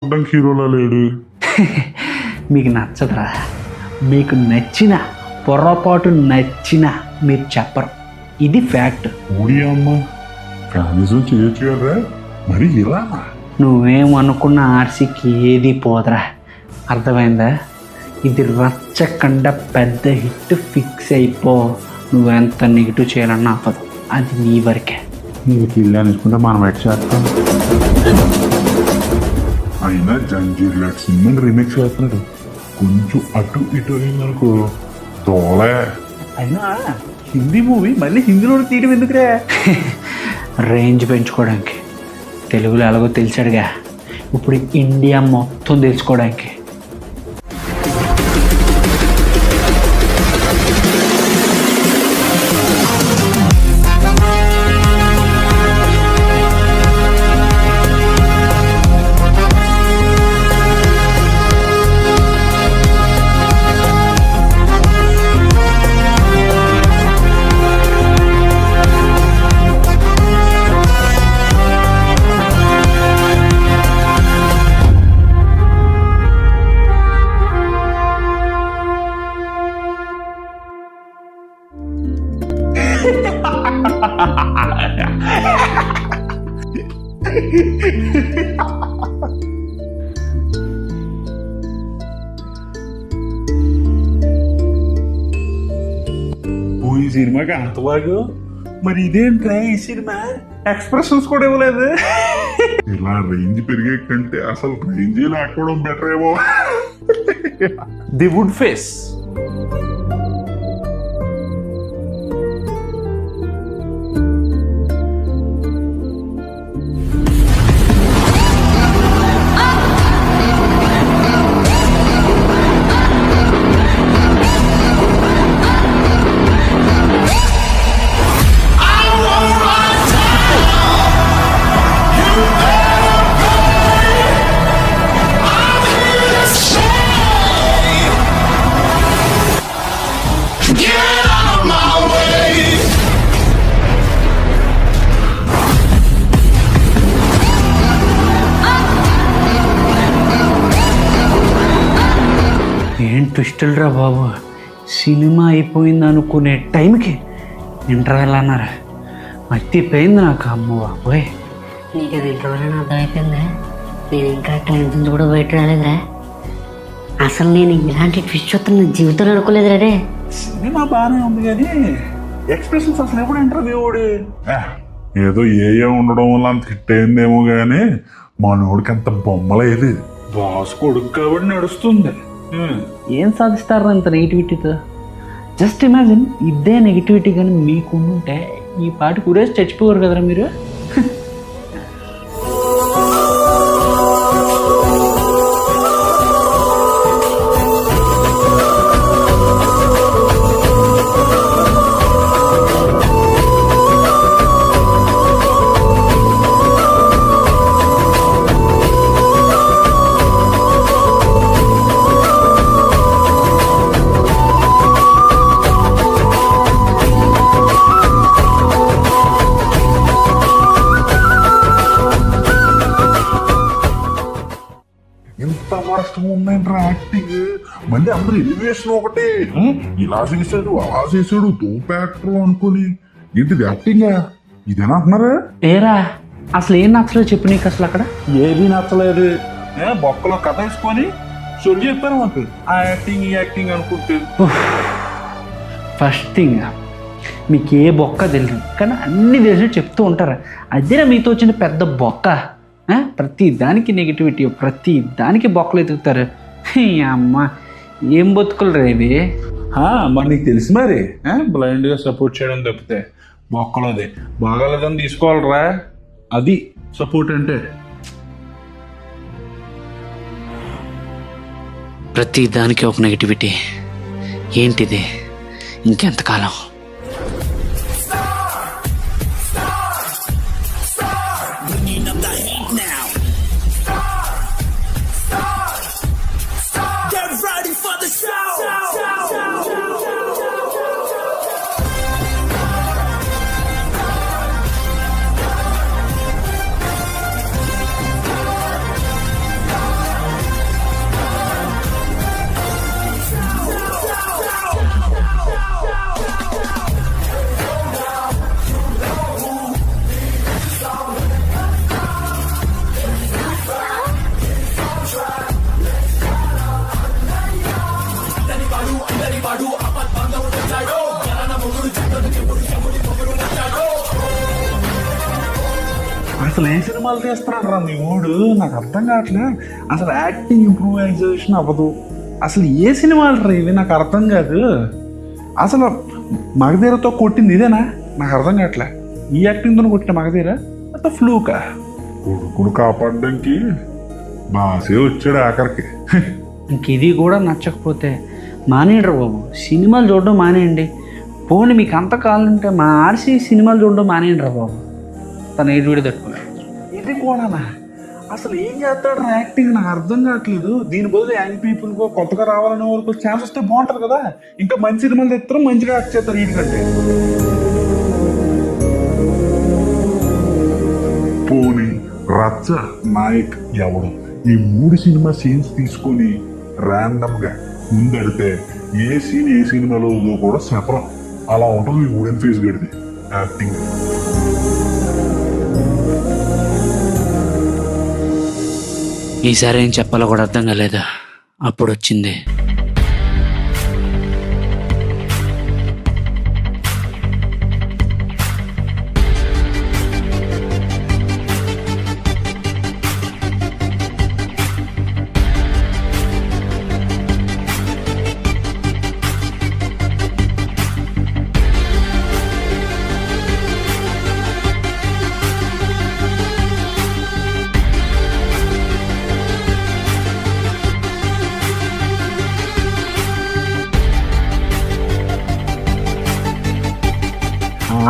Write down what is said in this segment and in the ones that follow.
హీరోలా లేడు. మీకు నచ్చదురా. మీకు నచ్చిన పొరపాటు నచ్చిన మీరు చెప్పరు. ఇది ఫ్యాక్ట్. ఊడి అమ్మ ఫ్యానిజం చేయొచ్చు కదా, మరి ఇలా నువ్వేమనుకున్న ఆర్సీకి ఏది పోదరా. అర్థమైందా? ఇది రచ్చకండ పెద్ద హిట్. ఫిక్స్ అయిపో. నువ్వెంత నెగిటివ్ చేయాలన్నా ఆపదు. అది నీ వరకే. నీకు ఇల్లు అనుకుంటే మనం ఎట్ చేస్తాం. అయినా జంజీర్ లాంటి సినిమాని రీమేక్ చేస్తున్నాడు. కొంచెం అటు ఇటు అయిందనుకో తోలే. అయినా హిందీ మూవీ మళ్ళీ హిందీలో తీయడం ఎందుకురా? రేంజ్ పెంచుకోవడానికి. తెలుగులో ఎలాగో తెలిసాడుగా, ఇప్పుడు ఇండియా మొత్తం తెలుసుకోవడానికి. ఈ సినిమాకి అంత బాగు, మరి ఇదేంట్రా ఈ సినిమా ఎక్స్ప్రెషన్స్ కూడా ఇవ్వలేదు. ఇలా రేంజ్ పెరిగే కంటే అసలు రేంజ్ లేకపోవడం బెటర్ ఏమో. The wood face. ఏం ట్విస్టులు రా బాబు. సినిమా అయిపోయింది అనుకునే టైంకి ఇంటర్వెల్ అన్నారు. మర్చిపోయింది నాకు. అమ్మ బాబోయ్. నీకు అది ఇంటర్వెల్ అని అర్థమైపోయిందా? నేను ఇంకా టైం నుంచి కూడా బయట రాలేదురా. అసలు నేను ఇలాంటి ట్విస్ట్ వస్తున్న జీవితంలో అనుకోలేదురా రే. సినిమా బాగానే ఉంది కానీ ఎక్స్ప్రెషన్స్ అసలు ఎప్పుడు ఇంటర్వ్యూ ఏదో ఉండడం వల్ల అంత హిట్ అయిందేమో కానీ మనోడికి అంత బొమ్మలేదు. బాస్ కొడుకు కాబట్టి నడుస్తుంది. ఏం సాధిస్తారు అంత నెగిటివిటీతో? జస్ట్ ఇమాజిన్, ఇదే నెగిటివిటీ కానీ మీకు ఉంటే ఈ పాటి కురేసి చచ్చిపోయారు కదరా మీరు. ఎంత వరస్ట్ ఉందంటారా యాక్టింగ్. మళ్ళీ అందరూ ఎలివేషన్ ఒకటి, ఇలా చేశాడు అలా చేశాడు తోపు యాక్టర్ అనుకుని. ఏంటిది యాక్టింగ్? ఇదేనా అంటున్నారా? ఏరా అసలు ఏం నచ్చలేదు చెప్పు నీకు. అసలు అక్కడ ఏది నచ్చలేదు. బొక్కలో కథ వేసుకొని చొల్లి చెప్పారు మాకు ఆ యాక్టింగ్ ఈ యాక్టింగ్ అనుకుంటూ. ఫస్ట్ థింగ్, మీకు ఏ బొక్క తెలియదు కానీ అన్ని తెలిసి చెప్తూ ఉంటారు. అదేనా మీతో వచ్చిన పెద్ద బొక్క. ప్రతి దానికి నెగిటివిటీ, ప్రతి దానికి బొక్కలు ఎదుగుతారు. అమ్మ ఏం బతుకులు రేవి. మరి నీకు తెలుసు మరి బ్లైండ్గా సపోర్ట్ చేయడం తప్పితే బొక్కలోదే బాగాలేదని తీసుకోవాలరా. అది సపోర్ట్ అంటే. ప్రతి దానికి ఒక నెగిటివిటీ. ఏంటిది? ఇంకెంతకాలం? అసలు ఏ సినిమాలు తీస్తున్నాడు రా మీ ఊడు? నాకు అర్థం కావట్లే. అసలు యాక్టింగ్ ఇంప్రూవైజేషన్ అవ్వదు. అసలు ఏ సినిమాలు రా ఇవి? నాకు అర్థం కాదు. అసలు మగధీరతో కొట్టింది ఇదేనా? నాకు అర్థం కావట్లే. ఈ యాక్టింగ్తో కొట్టిన మగధీర అంత ఫ్లూకా? కొడుకును కాపాడడానికి బాసే వచ్చాడు ఆఖరికి. ఇంక ఇది కూడా నచ్చకపోతే మానేయండి బాబు, సినిమాలు చూడడం మానేయండి. పోనీ మీకు అంత కావాలంటే మా ఆర్సీ సినిమాలు చూడడం మానేయండి బాబు. తన ఏడు వీడి తట్టుకోలేదు. ఇది కూడానా? అసలు ఏం చేస్తాడు రా యాక్టింగ్? నాకు అర్థం కావట్లేదు. దీని బదులు యంగ్ పీపుల్ కో కొత్తగా రావాలనే వరకు ఛాన్స్ వస్తే బాగుంటుంది కదా. ఇంకా మంచి సినిమాలు తెస్తారు, మంచిగా యాక్ట్ చేస్తారు వీటికంటే. పోనీ రచ్చ నాయక్ ఎవడు ఈ 3 సినిమా సీన్స్ తీసుకొని ర్యాండమ్ గా ముందడితే ఏ సినిమాలో కూడా సెపరం. అలా ఉంటుంది ఈ వుడెన్ ఫేస్ గడిది యాక్టింగ్. ఈసారి ఏం చెప్పాలో కూడా అర్థం కాలేదు. అప్పుడు వచ్చింది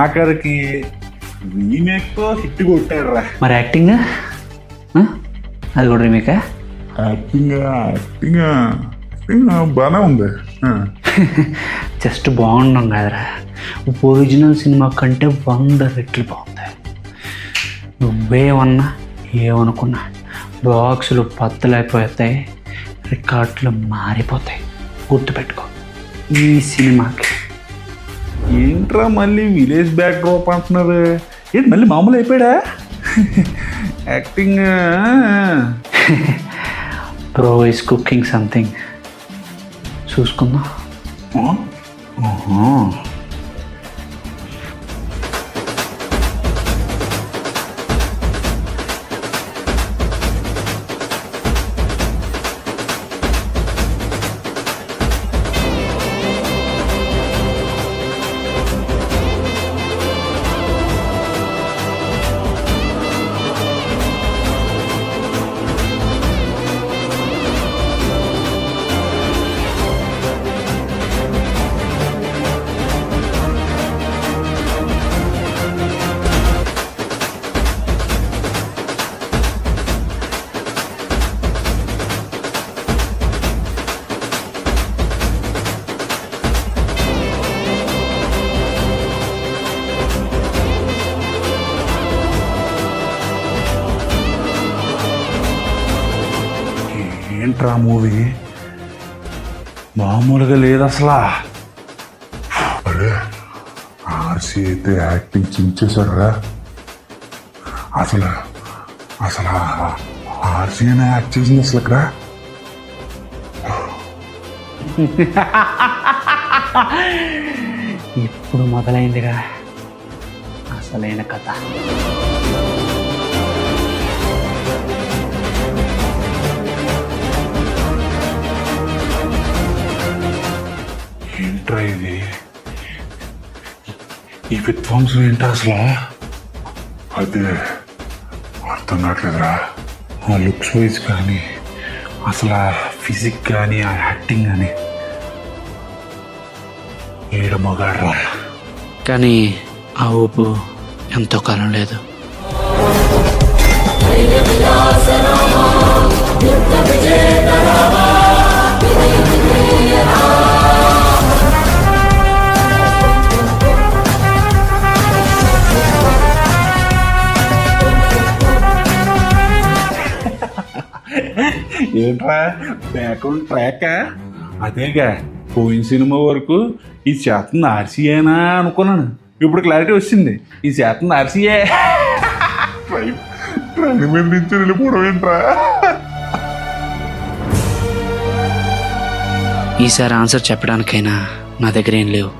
ఆఖరికి రీమేక్ తో హిట్ కొట్టాడు రా. మరి యాక్టింగ్ అది కూడా రీమేకా? యాక్టింగ్ బాగానే ఉంది. జస్ట్ బాగున్నాం కదరా, ఒరిజినల్ సినిమా కంటే 100 రెట్లు బాగుంది. నువ్వేమన్నా ఏమనుకున్నా బాక్సులు బద్దలైపోతాయి, రికార్డులు మారిపోతాయి. గుర్తుపెట్టుకో ఈ సినిమాకి. ఏంట్రా మళ్ళీ విలేజ్ బ్యాక్ డ్రాప్ అంటున్నారు? ఏంటి మళ్ళీ మామూలు అయిపోయాడా acting? Bro is cooking something, చూసుకుందాం. ఏంట్రా మూవీ మామూలుగా లేదు అసలు. అరే ఆర్సీ అయితే యాక్టింగ్ చించేశాడురా. అసలు ఆర్సీ అనే యాక్ట్ చేసింది అసలు ఇక్కడ. ఇప్పుడు మొదలైందిగా అసలైన కథ. ఏంట్రా ఇది? ఈ విధ్వంసం ఏంటో అసలు? అదే అర్థం కావట్లేదురా. ఆ లుక్స్ వైజ్ కానీ, అసలు ఆ ఫిజిక్ కానీ, ఆ యాక్టింగ్ కానీ ఏడ మగాడ్రా. కానీ ఆ ఊపు ఎంతో కాలం లేదు. ఏంట్రా బ్యాక్గ్రౌండ్ ట్రాక్? అదేగా పోయిన సినిమా వరకు ఈ చేతను ఆర్సీయేనా అనుకున్నాను. ఇప్పుడు క్లారిటీ వచ్చింది, ఈ చేతను ఆర్సీయే. ట్రైన్ మీద నుంచి వెళ్ళిపోవడం ఏంట్రా? ఈసారి ఆన్సర్ చెప్పడానికైనా నా దగ్గర ఏం లేవు.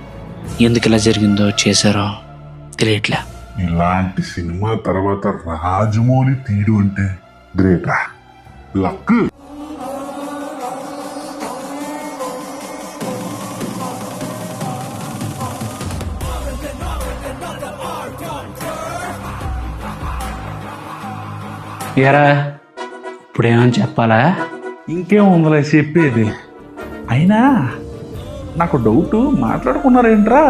ఎందుకు ఇలా జరిగిందో చేశారో తెలియట్లే. ఇలాంటి సినిమా తర్వాత రాజమౌళి తీయడం అంటే గ్రేట్ రా, లక్. ఎరా ఇప్పుడేమని చెప్పాలా? ఇంకేం ఉందలే చెప్పేది. అయినా నాకు డౌట్, మాట్లాడుకున్నారేంట్రా?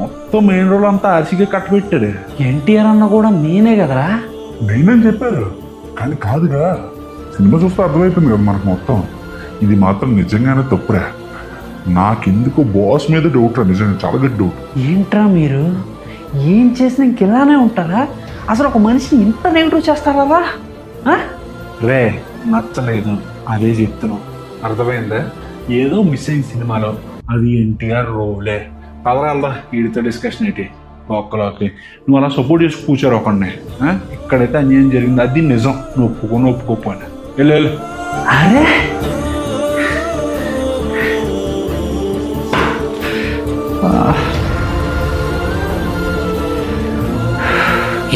మొత్తం మెయిన్ రోల్ అంతా ఆర్సీగా కట్టబెట్టాడు. ఎన్టీఆర్ అన్న కూడా నేనే కదరా. నేనని చెప్పారు కానీ కాదుగా, సినిమా చూస్తే అర్థమైపోయింది కదా మనకు మొత్తం. ఇది మాత్రం నిజంగానే తప్పురా. నాకెందుకు బాస్ మీద డౌట్ రా, నిజంగా చాలా గట్టి డౌట్. ఏంట్రా మీరు ఏం చేసినా ఇంక ఇలానే ఉంటారా? అసలు ఒక మనిషిని ఇంత నెగిటివ్ చేస్తారా? రే నచ్చలేదు అదే చెప్తున్నాం, అర్థమైందా? ఏదో మిస్ అయిన సినిమాలో అది ఎన్టీఆర్ రోలే. పదరా వెళ్దా, వీడితో డిస్కషన్ ఏంటి ఒక్కలోకి. నువ్వు అలా సపోర్ట్ చేసి కూర్చోరు ఒకడిని. ఇక్కడైతే అన్యాయం జరిగింది, అది నిజం. నువ్వు ఒప్పుకోపోయినా వెళ్ళు. అరే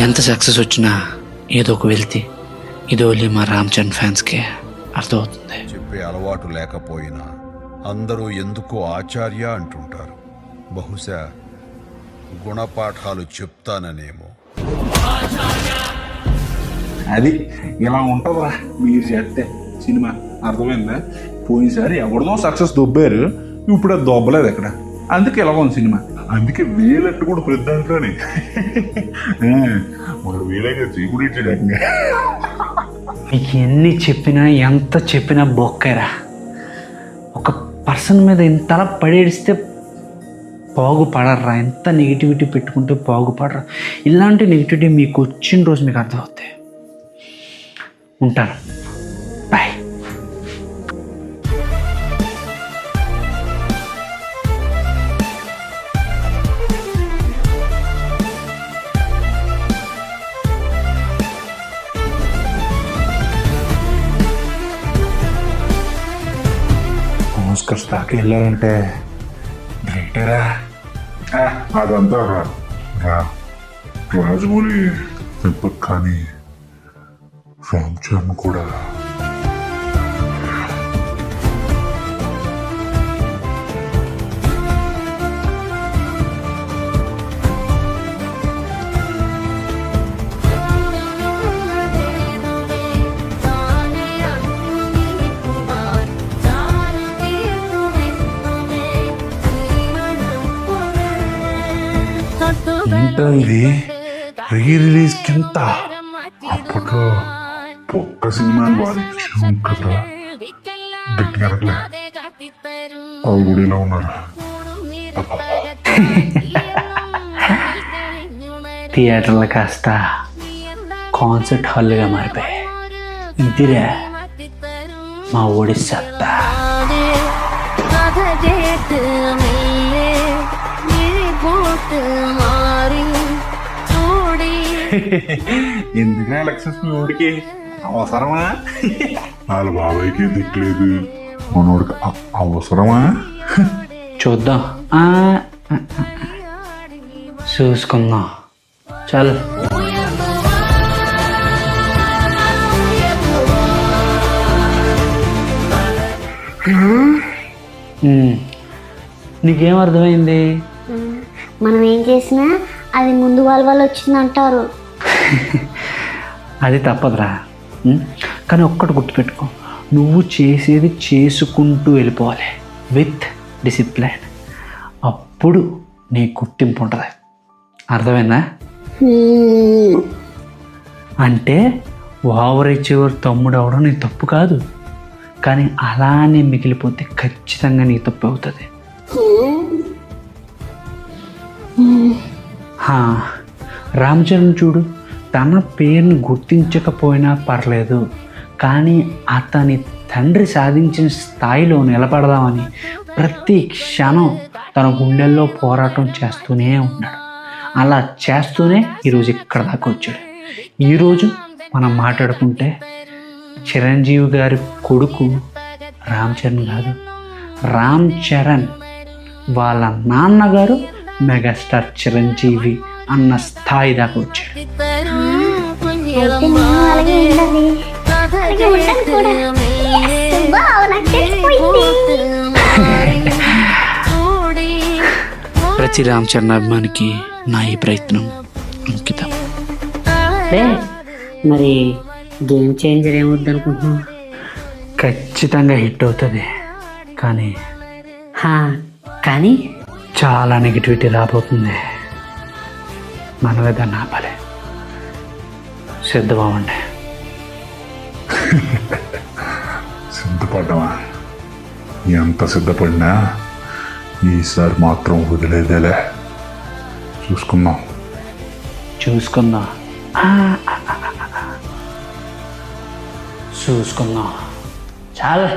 ఎంత సక్సెస్ వచ్చినా ఏదో ఒక వెళ్తే ఇది ఓన్లీ మా రామ్ చరణ్ ఫ్యాన్స్కే అర్థమవుతుంది. చెప్పే అలవాటు లేకపోయినా అందరూ ఎందుకో ఆచార్య అంటుంటారు. బహుశా గుణపాఠాలు చెప్తాననేమో. అది ఇలా ఉంటుందా మీరు చేస్తే సినిమా, అర్థమైందా? పోయినసారి ఎవరిదో సక్సెస్ దొబ్బారు, ఇప్పుడు అది దొబ్బలేదు ఎక్కడ. అందుకే ఇలా ఉంది సినిమా. అందుకే వేలట్టు కూడా పెద్దంటాని మన వీలైతే చీకుడిచ్చాడు. మీకు ఎన్ని చెప్పినా ఎంత చెప్పినా బొక్కరా. ఒక పర్సన్ మీద ఇంతలా పడేడిస్తే బాగుపడర్రా. ఎంత నెగిటివిటీ పెట్టుకుంటే బాగుపడరా. ఇలాంటి నెగిటివిటీ మీకు వచ్చిన రోజు మీకు అర్థమవుతాయి. ఉంటాను, బాయ్. ఆస్కర్స్ దాకా వెళ్ళారంటే గ్రేటరా. అదంతా రాజమౌళి చెప్పకు కానీ రామ్ చరణ్ కూడా ఏంటో ఇది రీ రిలీజ్ కింద అప్పట్లో ఒక్క సినిమాని వాదించాం కదా, గట్టి కనకలే అవి కూడా ఇలా ఉన్నారు. థియేటర్లు కాస్త కాన్సర్ట్ హాల్గా మారిపోయాయి. ఇదిరే మా ఓడి సత్తా. ఎందుకంటే లక్ష్మణ్ మీ ఊడికి అవసరమా? వాళ్ళ బాబాయ్కి దిక్కులేదు, మనోడికి అవసరమా? చూద్దాం, చూసుకుందాం. చల్. నీకేం అర్థమైంది? మనం ఏం చేసినా అది ముందు వాళ్ళ వచ్చిందంటారు. అది తప్పదురా. కానీ ఒక్కటి గుర్తుపెట్టుకో, నువ్వు చేసేది చేసుకుంటూ వెళ్ళిపోవాలి విత్ డిసిప్లిన్. అప్పుడు నీ గుర్తింపు ఉంటుంది. అర్థమైందా? అంటే ఓవర్ అచీవర్ తమ్ముడు అవడం నీ తప్పు కాదు, కానీ అలానే మిగిలిపోతే ఖచ్చితంగా నీ తప్పు అవుతుంది. రామ్ చరణ్ చూడు, తన పేరుని గుర్తించకపోయినా పర్లేదు, కానీ అతని తండ్రి సాధించిన స్థాయిలో నిలబడదామని ప్రతి క్షణం తన గుండెల్లో పోరాటం చేస్తూనే ఉన్నాడు. అలా చేస్తూనే ఈరోజు ఇక్కడ దాకా వచ్చాడు. ఈరోజు మనం మాట్లాడుకుంటే చిరంజీవి గారి కొడుకు రామ్ చరణ్ కాదు, రామ్ చరణ్ వాళ్ళ నాన్నగారు మెగాస్టార్ చిరంజీవి అన్న స్థాయి దాకా వచ్చాడు. అయితే నేను అలాగే ఉండాలి, అలాగే ఉంటాను కూడా. వావ్, నాకు తెలిసిపోయింది. ప్రతి రామ్ చరణ్ అభిమానికి నా ఈ ప్రయత్నం అంకితం. రే మరి గేమ్ చేంజర్ ఏమవుద్ది అనుకుంటున్నావు? ఖచ్చితంగా హిట్ అవుతుంది, కానీ కానీ చాలా నెగిటివిటీ రాబోతుంది. మనమే దాన్ని ఆపాలి. సిద్ధమవ్వండి. సిద్ధపడ్డామా? ఎంత సిద్ధపడినా ఈసారి మాత్రం వదిలేదేలే. చూసుకుందాం. చూసుకుందాం. చూసుకుందాం. చాలా